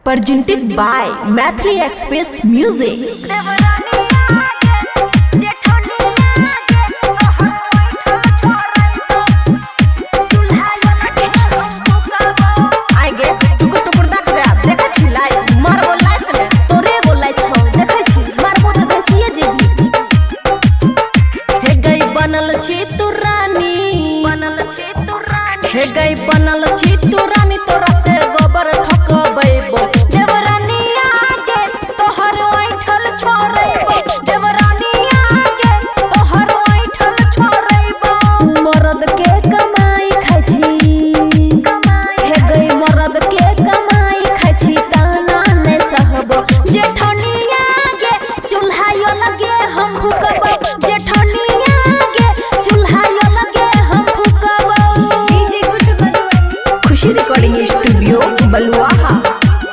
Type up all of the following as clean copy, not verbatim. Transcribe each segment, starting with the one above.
presented by Mathli Express Music. हे गई बनल छी तू रानी तोरा से गोबर ठकबैबो देवरानी आगे तोहर ऐठल छोड़ैबो देवरानी आगे तोहर ऐठल छोड़ैबो मर्द के कमाई खाइ छी हे गई मर्द के कमाई खाइ छी ताना नै सहबो जेठनी आगे चूल्हा यो लगे हम भूकबो जेठनी रिकॉर्डिंग स्टूडियो बलुआहा।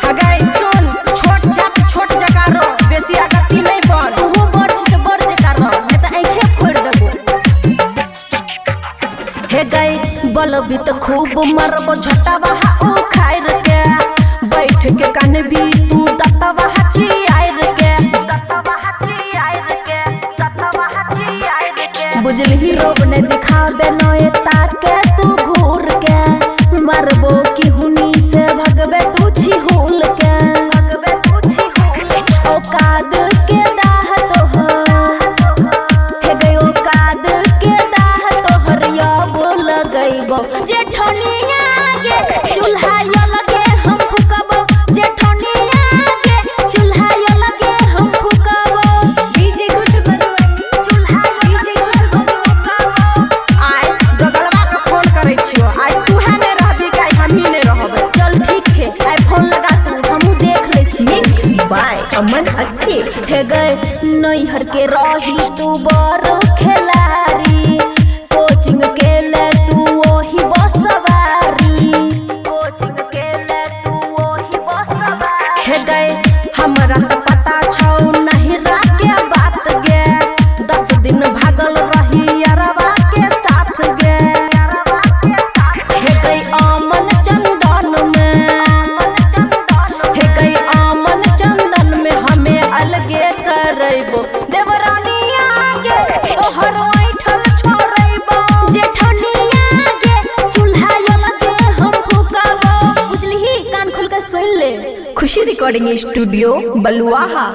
हगाई सुन छोट जकारो बेसी आगती नहीं बढ़ तू बढ़ छी त बढ़ जकारो मैं त आंखे फोड़ देबो हे गई बलबी त खूब मरबो झटवा ओ खाइर के बैठ के कान भी तू दतवा हाची आइर के बुझलही रोब ने दिखाबे नए ताके तू घूर के मरबो की हुनी से भगवे तू छिहुल के औकाद के दाह तोहर हे गई औकाद के दाह तोहर याब लगैबो जेठनी आगे चूल्हा यो लगे हम फुकबो जेठनी आगे चूल्हा यो लगे हम फुकबो डीजे गुट बदुआ चूल्हा डीजे गुट बदुआ आइ गगलवा के फोन करै छियो आइ तू है ने चल ठीक छे आई फोन लगा तू हमू देख ले छी मिक्स बाय अमन अक्के हे गए नैहर के रही तू बड़ खिलाड़ी कोचिंग के ले तू ओही बसवारी कोचिंग के ले तू ओही बसवारी हे गए हमरा त पता छौ नहीं राके बात गे 10 दिन भागल रही यारवा के साथ गे हे गई अमन देवरानी आगे तोहर ऐठल छोड़ैबो जेठनी आगे चूल्हा यो लगे हम फुकबो बुझलिही कान खोल के सुन ले खुशी रिकॉर्डिंग स्टूडियो बलुआहा।